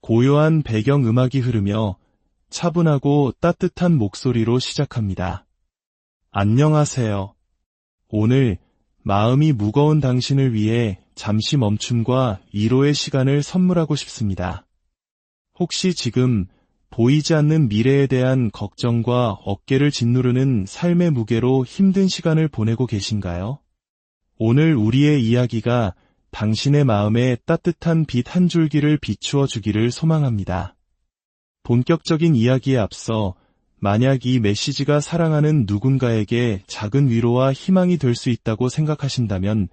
고요한 배경 음악이 흐르며 차분하고 따뜻한 목소리로 시작합니다. 안녕하세요. 오늘 마음이 무거운 당신을 위해 잠시 멈춤과 위로의 시간을 선물하고 싶습니다. 혹시 지금 보이지 않는 미래에 대한 걱정과 어깨를 짓누르는 삶의 무게로 힘든 시간을 보내고 계신가요? 오늘 우리의 이야기가 당신의 마음에 따뜻한 빛 한 줄기를 비추어 주기를 소망합니다. 본격적인 이야기에 앞서 만약 이 메시지가 사랑하는 누군가에게 작은 위로와 희망이 될 수 있다고 생각하신다면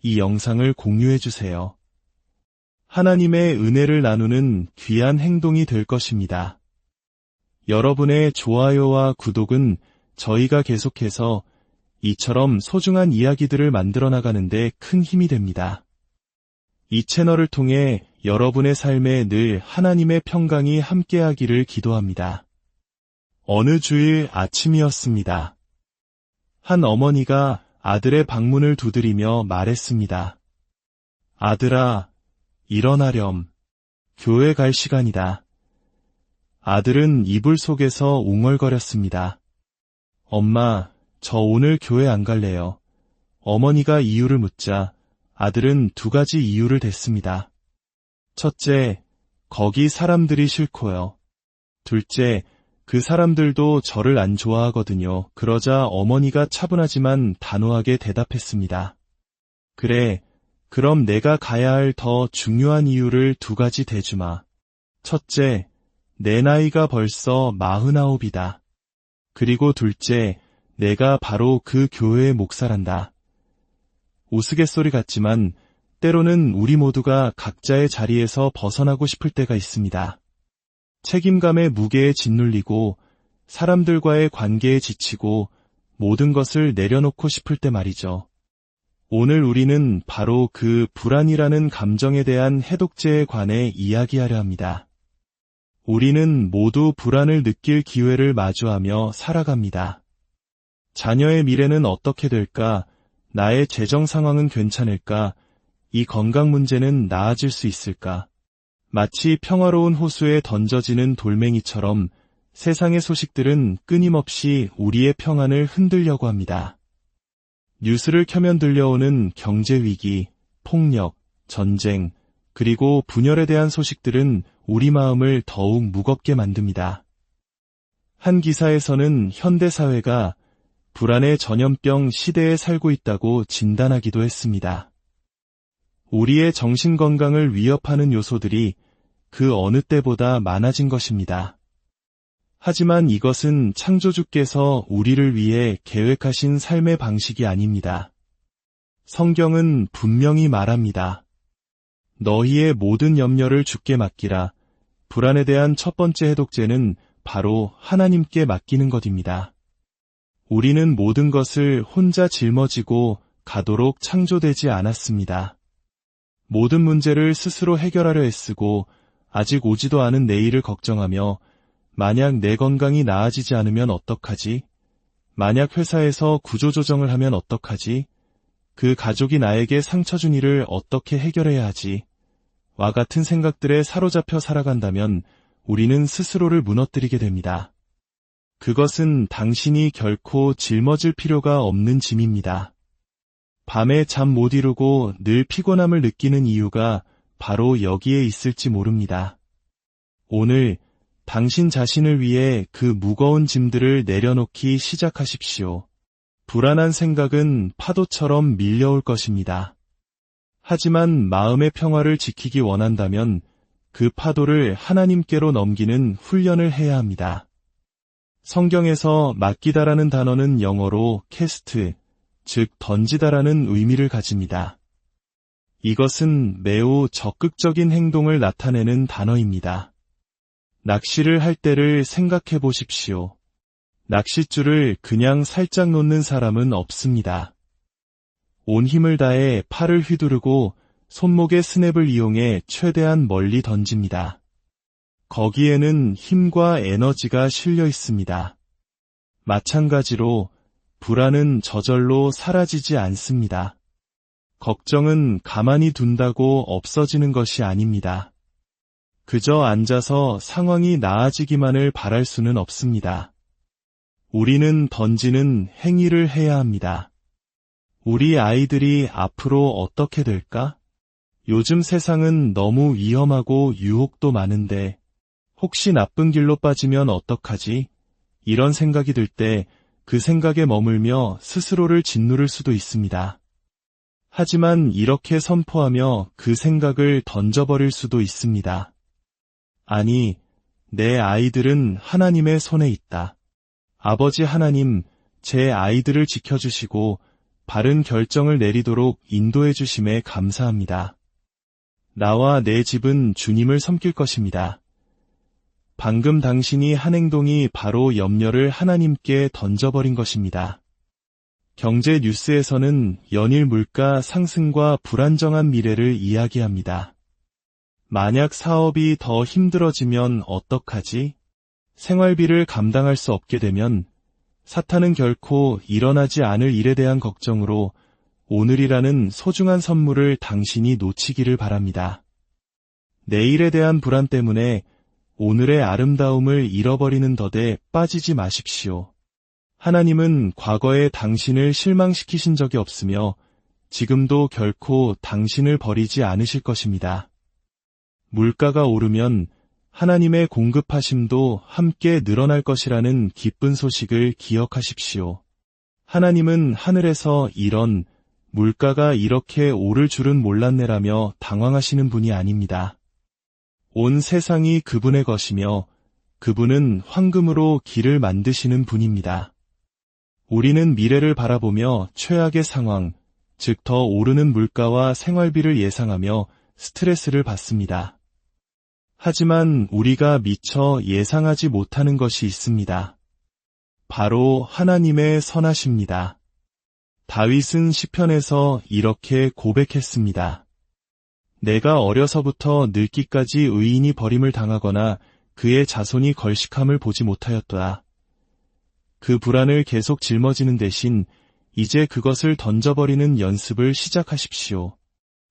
이 영상을 공유해 주세요. 하나님의 은혜를 나누는 귀한 행동이 될 것입니다. 여러분의 좋아요와 구독은 저희가 계속해서 이처럼 소중한 이야기들을 만들어 나가는데 큰 힘이 됩니다. 이 채널을 통해 여러분의 삶에 늘 하나님의 평강이 함께하기를 기도합니다. 어느 주일 아침이었습니다. 한 어머니가 아들의 방문을 두드리며 말했습니다. 아들아, 일어나렴. 교회 갈 시간이다. 아들은 이불 속에서 웅얼거렸습니다. 엄마, 저 오늘 교회 안 갈래요. 어머니가 이유를 묻자 아들은 두 가지 이유를 댔습니다. 첫째, 거기 사람들이 싫고요. 둘째, 그 사람들도 저를 안 좋아하거든요. 그러자 어머니가 차분하지만 단호하게 대답했습니다. 그래, 그럼 내가 가야 할 더 중요한 이유를 두 가지 대주마. 첫째, 내 나이가 벌써 49이다. 그리고 둘째, 내가 바로 그 교회의 목사란다. 우스갯소리 같지만 때로는 우리 모두가 각자의 자리에서 벗어나고 싶을 때가 있습니다. 책임감의 무게에 짓눌리고 사람들과의 관계에 지치고 모든 것을 내려놓고 싶을 때 말이죠. 오늘 우리는 바로 그 불안이라는 감정에 대한 해독제에 관해 이야기하려 합니다. 우리는 모두 불안을 느낄 기회를 마주하며 살아갑니다. 자녀의 미래는 어떻게 될까? 나의 재정 상황은 괜찮을까? 이 건강 문제는 나아질 수 있을까? 마치 평화로운 호수에 던져지는 돌멩이처럼 세상의 소식들은 끊임없이 우리의 평안을 흔들려고 합니다. 뉴스를 켜면 들려오는 경제 위기, 폭력, 전쟁, 그리고 분열에 대한 소식들은 우리 마음을 더욱 무겁게 만듭니다. 한 기사에서는 현대 사회가 불안의 전염병 시대에 살고 있다고 진단하기도 했습니다. 우리의 정신건강을 위협하는 요소들이 그 어느 때보다 많아진 것입니다. 하지만 이것은 창조주께서 우리를 위해 계획하신 삶의 방식이 아닙니다. 성경은 분명히 말합니다. 너희의 모든 염려를 주께 맡기라. 불안에 대한 첫 번째 해독제는 바로 하나님께 맡기는 것입니다. 우리는 모든 것을 혼자 짊어지고 가도록 창조되지 않았습니다. 모든 문제를 스스로 해결하려 애쓰고 아직 오지도 않은 내일을 걱정하며 만약 내 건강이 나아지지 않으면 어떡하지? 만약 회사에서 구조조정을 하면 어떡하지? 그 가족이 나에게 상처 준 일을 어떻게 해결해야 하지? 와 같은 생각들에 사로잡혀 살아간다면 우리는 스스로를 무너뜨리게 됩니다. 그것은 당신이 결코 짊어질 필요가 없는 짐입니다. 밤에 잠 못 이루고 늘 피곤함을 느끼는 이유가 바로 여기에 있을지 모릅니다. 오늘 당신 자신을 위해 그 무거운 짐들을 내려놓기 시작하십시오. 불안한 생각은 파도처럼 밀려올 것입니다. 하지만 마음의 평화를 지키기 원한다면 그 파도를 하나님께로 넘기는 훈련을 해야 합니다. 성경에서 맡기다라는 단어는 영어로 캐스트, 즉 던지다라는 의미를 가집니다. 이것은 매우 적극적인 행동을 나타내는 단어입니다. 낚시를 할 때를 생각해 보십시오. 낚싯줄을 그냥 살짝 놓는 사람은 없습니다. 온 힘을 다해 팔을 휘두르고 손목의 스냅을 이용해 최대한 멀리 던집니다. 거기에는 힘과 에너지가 실려 있습니다. 마찬가지로 불안은 저절로 사라지지 않습니다. 걱정은 가만히 둔다고 없어지는 것이 아닙니다. 그저 앉아서 상황이 나아지기만을 바랄 수는 없습니다. 우리는 던지는 행위를 해야 합니다. 우리 아이들이 앞으로 어떻게 될까? 요즘 세상은 너무 위험하고 유혹도 많은데 혹시 나쁜 길로 빠지면 어떡하지? 이런 생각이 들 때 그 생각에 머물며 스스로를 짓누를 수도 있습니다. 하지만 이렇게 선포하며 그 생각을 던져버릴 수도 있습니다. 아니, 내 아이들은 하나님의 손에 있다. 아버지 하나님, 제 아이들을 지켜주시고 바른 결정을 내리도록 인도해 주심에 감사합니다. 나와 내 집은 주님을 섬길 것입니다. 방금 당신이 한 행동이 바로 염려를 하나님께 던져버린 것입니다. 경제 뉴스에서는 연일 물가 상승과 불안정한 미래를 이야기합니다. 만약 사업이 더 힘들어지면 어떡하지? 생활비를 감당할 수 없게 되면 사탄은 결코 일어나지 않을 일에 대한 걱정으로 오늘이라는 소중한 선물을 당신이 놓치기를 바랍니다. 내일에 대한 불안 때문에 오늘의 아름다움을 잃어버리는 덫에 빠지지 마십시오. 하나님은 과거에 당신을 실망시키신 적이 없으며 지금도 결코 당신을 버리지 않으실 것입니다. 물가가 오르면 하나님의 공급하심도 함께 늘어날 것이라는 기쁜 소식을 기억하십시오. 하나님은 하늘에서 이런 물가가 이렇게 오를 줄은 몰랐네라며 당황하시는 분이 아닙니다. 온 세상이 그분의 것이며 그분은 황금으로 길을 만드시는 분입니다. 우리는 미래를 바라보며 최악의 상황, 즉 더 오르는 물가와 생활비를 예상하며 스트레스를 받습니다. 하지만 우리가 미처 예상하지 못하는 것이 있습니다. 바로 하나님의 선하십니다. 다윗은 시편에서 이렇게 고백했습니다. 내가 어려서부터 늙기까지 의인이 버림을 당하거나 그의 자손이 걸식함을 보지 못하였도다. 그 불안을 계속 짊어지는 대신 이제 그것을 던져버리는 연습을 시작하십시오.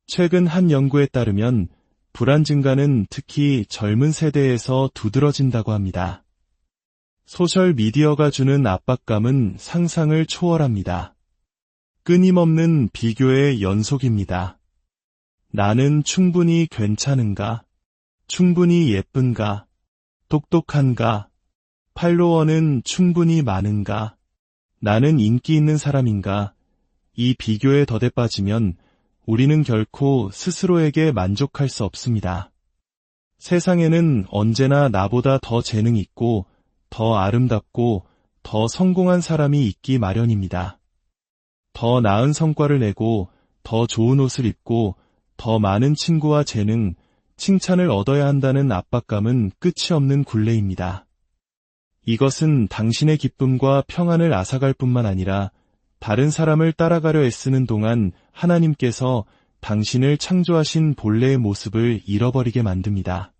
최근 한 연구에 따르면 불안 증가는 특히 젊은 세대에서 두드러진다고 합니다. 소셜미디어가 주는 압박감은 상상을 초월합니다. 끊임없는 비교의 연속입니다. 나는 충분히 괜찮은가? 충분히 예쁜가? 똑똑한가? 팔로워는 충분히 많은가? 나는 인기 있는 사람인가? 이 비교의 덫에 빠지면 우리는 결코 스스로에게 만족할 수 없습니다. 세상에는 언제나 나보다 더 재능 있고, 더 아름답고, 더 성공한 사람이 있기 마련입니다. 더 나은 성과를 내고, 더 좋은 옷을 입고, 더 많은 친구와 재능, 칭찬을 얻어야 한다는 압박감은 끝이 없는 굴레입니다. 이것은 당신의 기쁨과 평안을 앗아갈 뿐만 아니라 다른 사람을 따라가려 애쓰는 동안 하나님께서 당신을 창조하신 본래의 모습을 잃어버리게 만듭니다.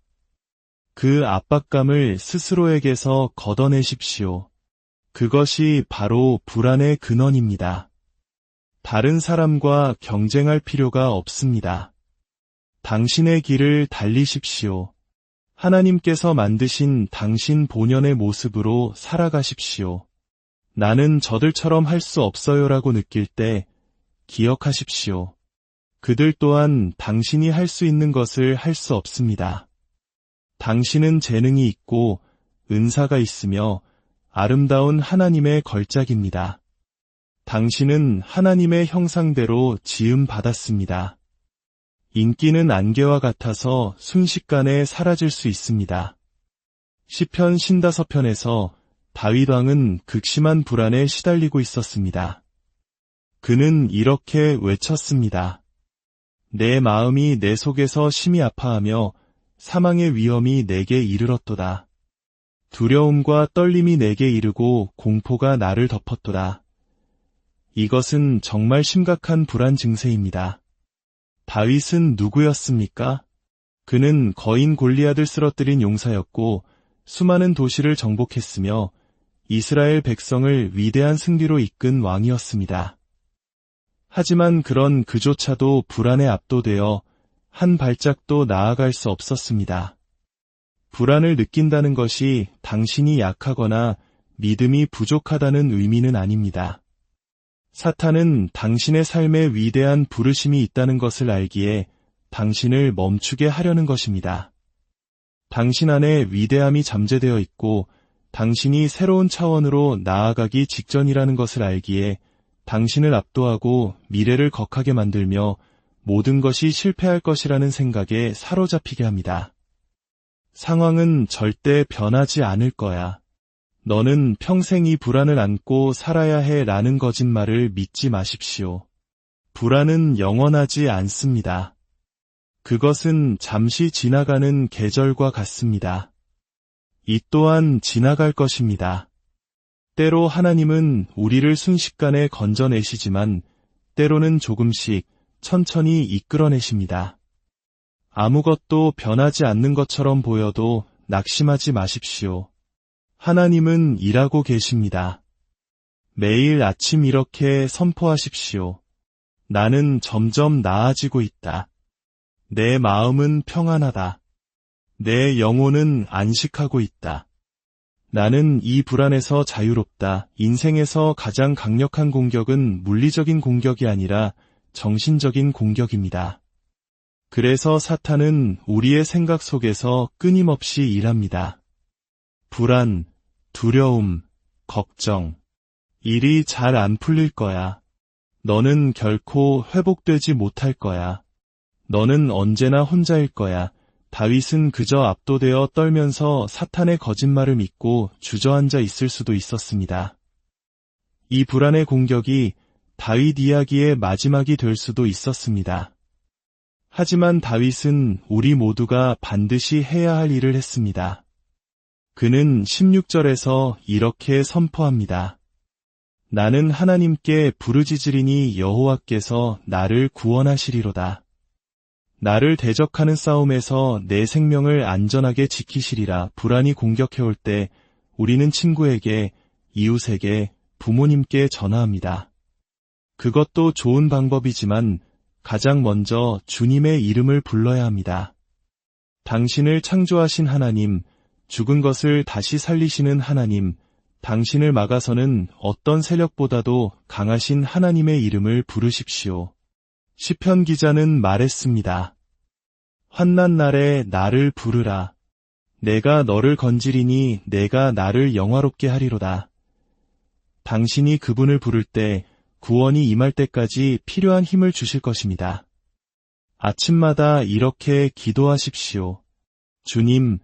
그 압박감을 스스로에게서 걷어내십시오. 그것이 바로 불안의 근원입니다. 다른 사람과 경쟁할 필요가 없습니다. 당신의 길을 달리십시오. 하나님께서 만드신 당신 본연의 모습으로 살아가십시오. 나는 저들처럼 할 수 없어요라고 느낄 때 기억하십시오. 그들 또한 당신이 할 수 있는 것을 할 수 없습니다. 당신은 재능이 있고 은사가 있으며 아름다운 하나님의 걸작입니다. 당신은 하나님의 형상대로 지음받았습니다. 인기는 안개와 같아서 순식간에 사라질 수 있습니다. 시편 55편에서 다윗 왕은 극심한 불안에 시달리고 있었습니다. 그는 이렇게 외쳤습니다. 내 마음이 내 속에서 심히 아파하며 사망의 위험이 내게 이르렀도다. 두려움과 떨림이 내게 이르고 공포가 나를 덮었도다. 이것은 정말 심각한 불안 증세입니다. 다윗은 누구였습니까? 그는 거인 골리앗을 쓰러뜨린 용사였고 수많은 도시를 정복했으며 이스라엘 백성을 위대한 승리로 이끈 왕이었습니다. 하지만 그런 그조차도 불안에 압도되어 한 발짝도 나아갈 수 없었습니다. 불안을 느낀다는 것이 당신이 약하거나 믿음이 부족하다는 의미는 아닙니다. 사탄은 당신의 삶에 위대한 부르심이 있다는 것을 알기에 당신을 멈추게 하려는 것입니다. 당신 안에 위대함이 잠재되어 있고 당신이 새로운 차원으로 나아가기 직전이라는 것을 알기에 당신을 압도하고 미래를 격하게 만들며 모든 것이 실패할 것이라는 생각에 사로잡히게 합니다. 상황은 절대 변하지 않을 거야. 너는 평생 이 불안을 안고 살아야 해 라는 거짓말을 믿지 마십시오. 불안은 영원하지 않습니다. 그것은 잠시 지나가는 계절과 같습니다. 이 또한 지나갈 것입니다. 때로 하나님은 우리를 순식간에 건져내시지만 때로는 조금씩 천천히 이끌어내십니다. 아무것도 변하지 않는 것처럼 보여도 낙심하지 마십시오. 하나님은 일하고 계십니다. 매일 아침 이렇게 선포하십시오. 나는 점점 나아지고 있다. 내 마음은 평안하다. 내 영혼은 안식하고 있다. 나는 이 불안에서 자유롭다. 인생에서 가장 강력한 공격은 물리적인 공격이 아니라 정신적인 공격입니다. 그래서 사탄은 우리의 생각 속에서 끊임없이 일합니다. 불안, 두려움, 걱정. 일이 잘 안 풀릴 거야. 너는 결코 회복되지 못할 거야. 너는 언제나 혼자일 거야. 다윗은 그저 압도되어 떨면서 사탄의 거짓말을 믿고 주저앉아 있을 수도 있었습니다. 이 불안의 공격이 다윗 이야기의 마지막이 될 수도 있었습니다. 하지만 다윗은 우리 모두가 반드시 해야 할 일을 했습니다. 그는 16절에서 이렇게 선포합니다. 나는 하나님께 부르짖으리니 여호와께서 나를 구원하시리로다. 나를 대적하는 싸움에서 내 생명을 안전하게 지키시리라. 불안이 공격해올 때 우리는 친구에게, 이웃에게, 부모님께 전화합니다. 그것도 좋은 방법이지만 가장 먼저 주님의 이름을 불러야 합니다. 당신을 창조하신 하나님, 죽은 것을 다시 살리시는 하나님, 당신을 막아서는 어떤 세력보다도 강하신 하나님의 이름을 부르십시오. 시편 기자는 말했습니다. 환난 날에 나를 부르라. 내가 너를 건지리니 내가 나를 영화롭게 하리로다. 당신이 그분을 부를 때 구원이 임할 때까지 필요한 힘을 주실 것입니다. 아침마다 이렇게 기도하십시오. 주님,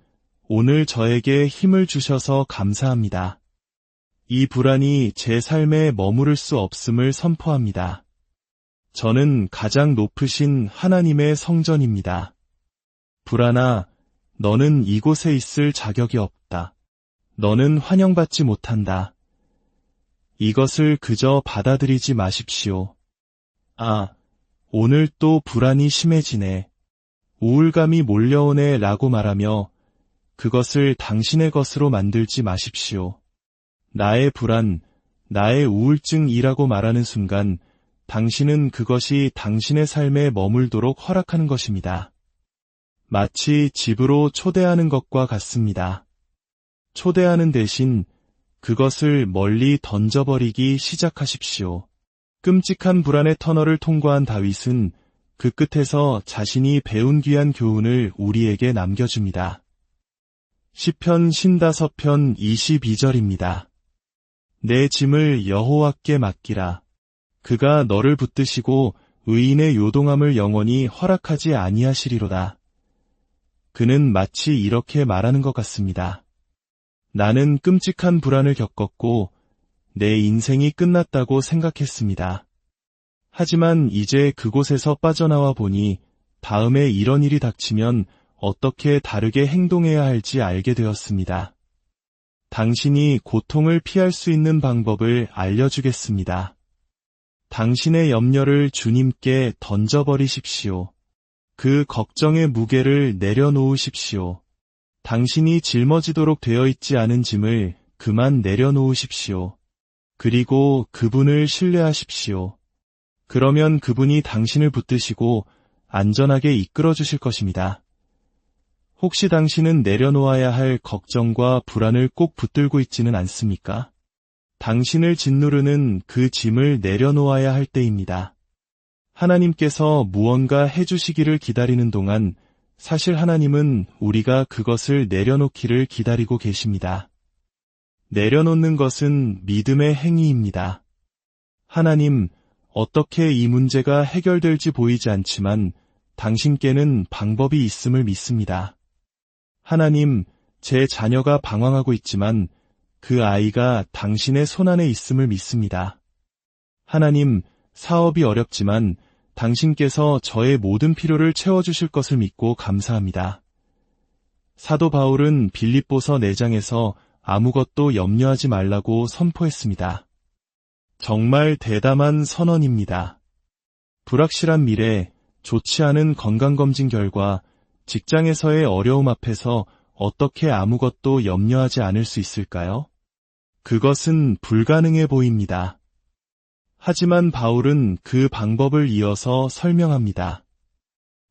오늘 저에게 힘을 주셔서 감사합니다. 이 불안이 제 삶에 머무를 수 없음을 선포합니다. 저는 가장 높으신 하나님의 성전입니다. 불안아, 너는 이곳에 있을 자격이 없다. 너는 환영받지 못한다. 이것을 그저 받아들이지 마십시오. 아, 오늘 또 불안이 심해지네. 우울감이 몰려오네 라고 말하며 그것을 당신의 것으로 만들지 마십시오. 나의 불안, 나의 우울증이라고 말하는 순간 당신은 그것이 당신의 삶에 머물도록 허락하는 것입니다. 마치 집으로 초대하는 것과 같습니다. 초대하는 대신 그것을 멀리 던져버리기 시작하십시오. 끔찍한 불안의 터널을 통과한 다윗은 그 끝에서 자신이 배운 귀한 교훈을 우리에게 남겨줍니다. 시편 55편 22절입니다. 내 짐을 여호와께 맡기라. 그가 너를 붙드시고 의인의 요동함을 영원히 허락하지 아니하시리로다. 그는 마치 이렇게 말하는 것 같습니다. 나는 끔찍한 불안을 겪었고 내 인생이 끝났다고 생각했습니다. 하지만 이제 그곳에서 빠져나와 보니 다음에 이런 일이 닥치면 어떻게 다르게 행동해야 할지 알게 되었습니다. 당신이 고통을 피할 수 있는 방법을 알려주겠습니다. 당신의 염려를 주님께 던져버리십시오. 그 걱정의 무게를 내려놓으십시오. 당신이 짊어지도록 되어 있지 않은 짐을 그만 내려놓으십시오. 그리고 그분을 신뢰하십시오. 그러면 그분이 당신을 붙드시고 안전하게 이끌어 주실 것입니다. 혹시 당신은 내려놓아야 할 걱정과 불안을 꼭 붙들고 있지는 않습니까? 당신을 짓누르는 그 짐을 내려놓아야 할 때입니다. 하나님께서 무언가 해주시기를 기다리는 동안 사실 하나님은 우리가 그것을 내려놓기를 기다리고 계십니다. 내려놓는 것은 믿음의 행위입니다. 하나님, 어떻게 이 문제가 해결될지 보이지 않지만 당신께는 방법이 있음을 믿습니다. 하나님, 제 자녀가 방황하고 있지만 그 아이가 당신의 손안에 있음을 믿습니다. 하나님, 사업이 어렵지만 당신께서 저의 모든 필요를 채워주실 것을 믿고 감사합니다. 사도 바울은 빌립보서 4장에서 아무것도 염려하지 말라고 선포했습니다. 정말 대담한 선언입니다. 불확실한 미래, 좋지 않은 건강검진 결과, 직장에서의 어려움 앞에서 어떻게 아무것도 염려하지 않을 수 있을까요? 그것은 불가능해 보입니다. 하지만 바울은 그 방법을 이어서 설명합니다.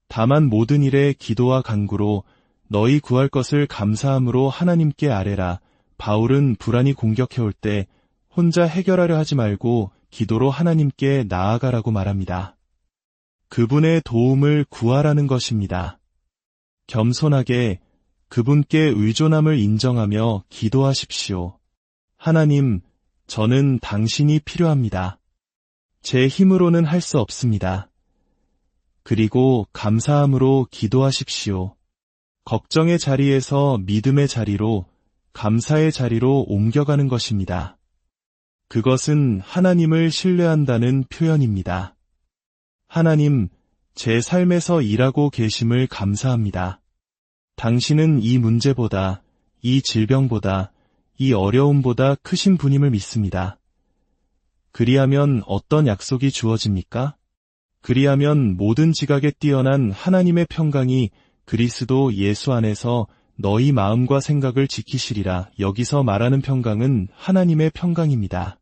다만 모든 일에 기도와 간구로 너희 구할 것을 감사함으로 하나님께 아뢰라. 바울은 불안이 공격해올 때 혼자 해결하려 하지 말고 기도로 하나님께 나아가라고 말합니다. 그분의 도움을 구하라는 것입니다. 겸손하게 그분께 의존함을 인정하며 기도하십시오. 하나님, 저는 당신이 필요합니다. 제 힘으로는 할 수 없습니다. 그리고 감사함으로 기도하십시오. 걱정의 자리에서 믿음의 자리로, 감사의 자리로 옮겨가는 것입니다. 그것은 하나님을 신뢰한다는 표현입니다. 하나님, 제 삶에서 일하고 계심을 감사합니다. 당신은 이 문제보다, 이 질병보다, 이 어려움보다 크신 분임을 믿습니다. 그리하면 어떤 약속이 주어집니까? 그리하면 모든 지각에 뛰어난 하나님의 평강이 그리스도 예수 안에서 너희 마음과 생각을 지키시리라. 여기서 말하는 평강은 하나님의 평강입니다.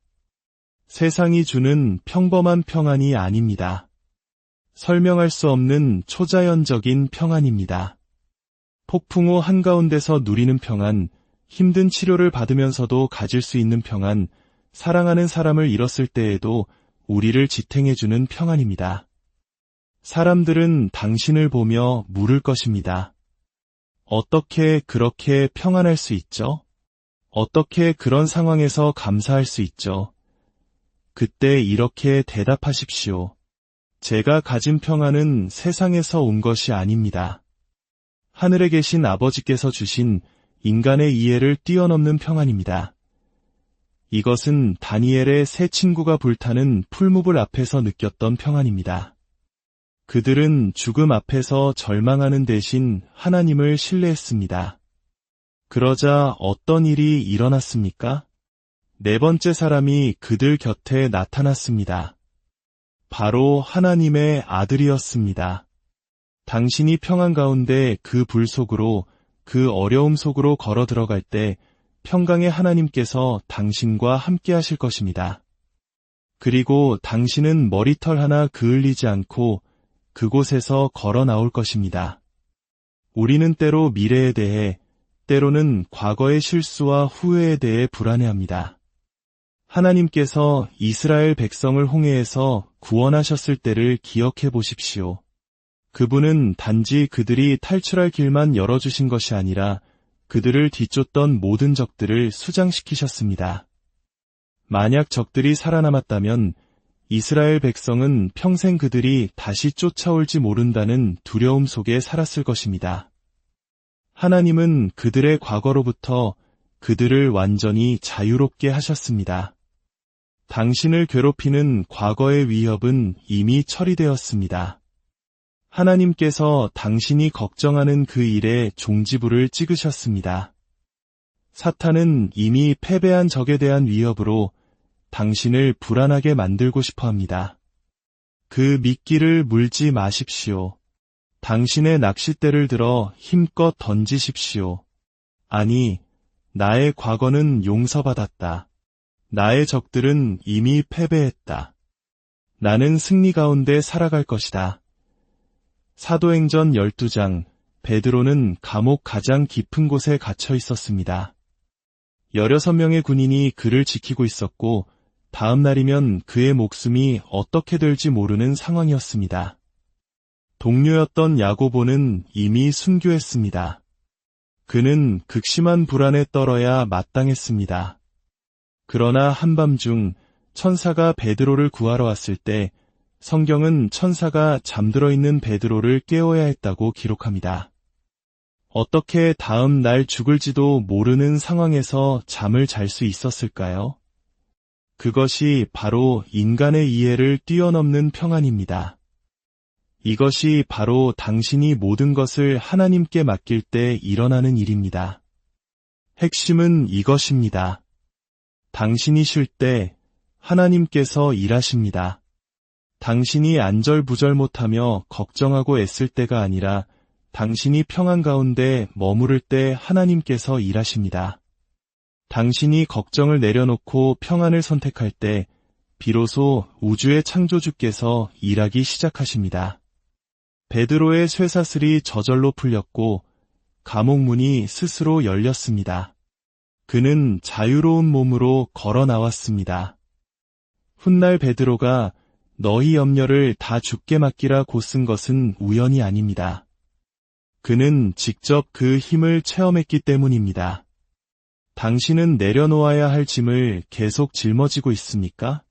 세상이 주는 평범한 평안이 아닙니다. 설명할 수 없는 초자연적인 평안입니다. 폭풍 후 한가운데서 누리는 평안, 힘든 치료를 받으면서도 가질 수 있는 평안, 사랑하는 사람을 잃었을 때에도 우리를 지탱해주는 평안입니다. 사람들은 당신을 보며 물을 것입니다. 어떻게 그렇게 평안할 수 있죠? 어떻게 그런 상황에서 감사할 수 있죠? 그때 이렇게 대답하십시오. 제가 가진 평안은 세상에서 온 것이 아닙니다. 하늘에 계신 아버지께서 주신 인간의 이해를 뛰어넘는 평안입니다. 이것은 다니엘의 세 친구가 불타는 풀무불 앞에서 느꼈던 평안입니다. 그들은 죽음 앞에서 절망하는 대신 하나님을 신뢰했습니다. 그러자 어떤 일이 일어났습니까? 네 번째 사람이 그들 곁에 나타났습니다. 바로 하나님의 아들이었습니다. 당신이 평안 가운데 그 불 속으로, 그 어려움 속으로 걸어 들어갈 때 평강의 하나님께서 당신과 함께 하실 것입니다. 그리고 당신은 머리털 하나 그을리지 않고 그곳에서 걸어 나올 것입니다. 우리는 때로 미래에 대해, 때로는 과거의 실수와 후회에 대해 불안해합니다. 하나님께서 이스라엘 백성을 홍해에서 구원하셨을 때를 기억해 보십시오. 그분은 단지 그들이 탈출할 길만 열어주신 것이 아니라 그들을 뒤쫓던 모든 적들을 수장시키셨습니다. 만약 적들이 살아남았다면 이스라엘 백성은 평생 그들이 다시 쫓아올지 모른다는 두려움 속에 살았을 것입니다. 하나님은 그들의 과거로부터 그들을 완전히 자유롭게 하셨습니다. 당신을 괴롭히는 과거의 위협은 이미 처리되었습니다. 하나님께서 당신이 걱정하는 그 일에 종지부를 찍으셨습니다. 사탄은 이미 패배한 적에 대한 위협으로 당신을 불안하게 만들고 싶어 합니다. 그 미끼를 물지 마십시오. 당신의 낚싯대를 들어 힘껏 던지십시오. 아니, 나의 과거는 용서받았다. 나의 적들은 이미 패배했다. 나는 승리 가운데 살아갈 것이다. 사도행전 12장, 베드로는 감옥 가장 깊은 곳에 갇혀 있었습니다. 16명의 군인이 그를 지키고 있었고 다음 날이면 그의 목숨이 어떻게 될지 모르는 상황이었습니다. 동료였던 야고보는 이미 순교했습니다. 그는 극심한 불안에 떨어야 마땅했습니다. 그러나 한밤중 천사가 베드로를 구하러 왔을 때 성경은 천사가 잠들어 있는 베드로를 깨워야 했다고 기록합니다. 어떻게 다음 날 죽을지도 모르는 상황에서 잠을 잘 수 있었을까요? 그것이 바로 인간의 이해를 뛰어넘는 평안입니다. 이것이 바로 당신이 모든 것을 하나님께 맡길 때 일어나는 일입니다. 핵심은 이것입니다. 당신이 쉴 때 하나님께서 일하십니다. 당신이 안절부절 못하며 걱정하고 애쓸 때가 아니라 당신이 평안 가운데 머무를 때 하나님께서 일하십니다. 당신이 걱정을 내려놓고 평안을 선택할 때 비로소 우주의 창조주께서 일하기 시작하십니다. 베드로의 쇠사슬이 저절로 풀렸고 감옥문이 스스로 열렸습니다. 그는 자유로운 몸으로 걸어 나왔습니다. 훗날 베드로가 너희 염려를 다 주께 맡기라고 쓴 것은 우연이 아닙니다. 그는 직접 그 힘을 체험했기 때문입니다. 당신은 내려놓아야 할 짐을 계속 짊어지고 있습니까?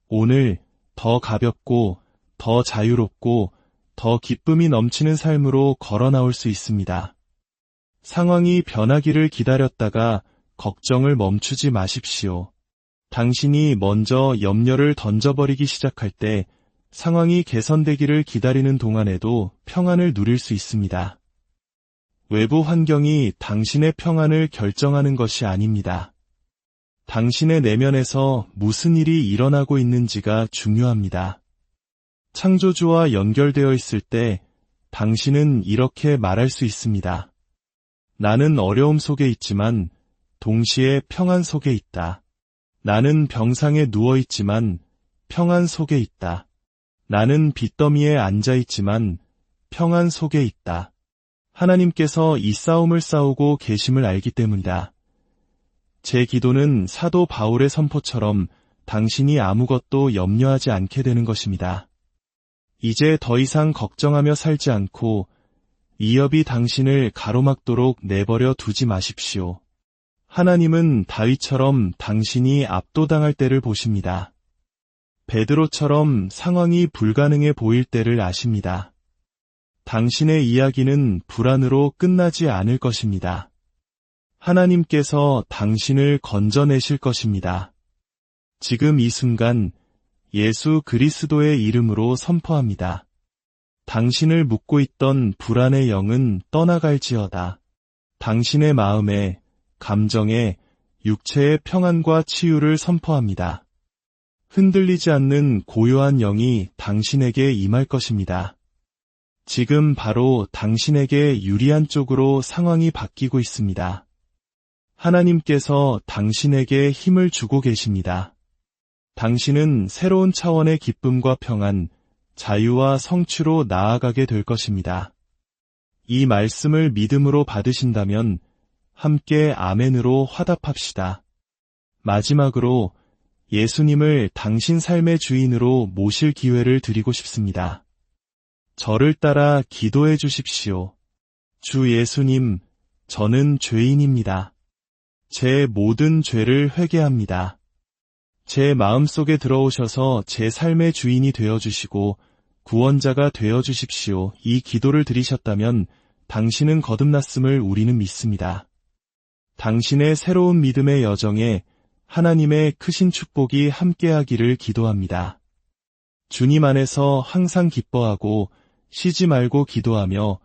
오늘 더 가볍고 더 자유롭고 더 기쁨이 넘치는 삶으로 걸어 나올 수 있습니다. 상황이 변하기를 기다렸다가 걱정을 멈추지 마십시오. 당신이 먼저 염려를 던져버리기 시작할 때 상황이 개선되기를 기다리는 동안에도 평안을 누릴 수 있습니다. 외부 환경이 당신의 평안을 결정하는 것이 아닙니다. 당신의 내면에서 무슨 일이 일어나고 있는지가 중요합니다. 창조주와 연결되어 있을 때 당신은 이렇게 말할 수 있습니다. 나는 어려움 속에 있지만 동시에 평안 속에 있다. 나는 병상에 누워 있지만 평안 속에 있다. 나는 빚더미에 앉아 있지만 평안 속에 있다. 하나님께서 이 싸움을 싸우고 계심을 알기 때문이다. 제 기도는 사도 바울의 선포처럼 당신이 아무것도 염려하지 않게 되는 것입니다. 이제 더 이상 걱정하며 살지 않고 이업이 당신을 가로막도록 내버려 두지 마십시오. 하나님은 다윗처럼 당신이 압도당할 때를 보십니다. 베드로처럼 상황이 불가능해 보일 때를 아십니다. 당신의 이야기는 불안으로 끝나지 않을 것입니다. 하나님께서 당신을 건져내실 것입니다. 지금 이 순간 예수 그리스도의 이름으로 선포합니다. 당신을 묶고 있던 불안의 영은 떠나갈지어다. 당신의 마음에, 감정에, 육체의 평안과 치유를 선포합니다. 흔들리지 않는 고요한 영이 당신에게 임할 것입니다. 지금 바로 당신에게 유리한 쪽으로 상황이 바뀌고 있습니다. 하나님께서 당신에게 힘을 주고 계십니다. 당신은 새로운 차원의 기쁨과 평안, 자유와 성취로 나아가게 될 것입니다. 이 말씀을 믿음으로 받으신다면 함께 아멘으로 화답합시다. 마지막으로 예수님을 당신 삶의 주인으로 모실 기회를 드리고 싶습니다. 저를 따라 기도해 주십시오. 주 예수님, 저는 죄인입니다. 제 모든 죄를 회개합니다. 제 마음속에 들어오셔서 제 삶의 주인이 되어주시고 구원자가 되어주십시오. 이 기도를 드리셨다면 당신은 거듭났음을 우리는 믿습니다. 당신의 새로운 믿음의 여정에 하나님의 크신 축복이 함께하기를 기도합니다. 주님 안에서 항상 기뻐하고 쉬지 말고 기도하며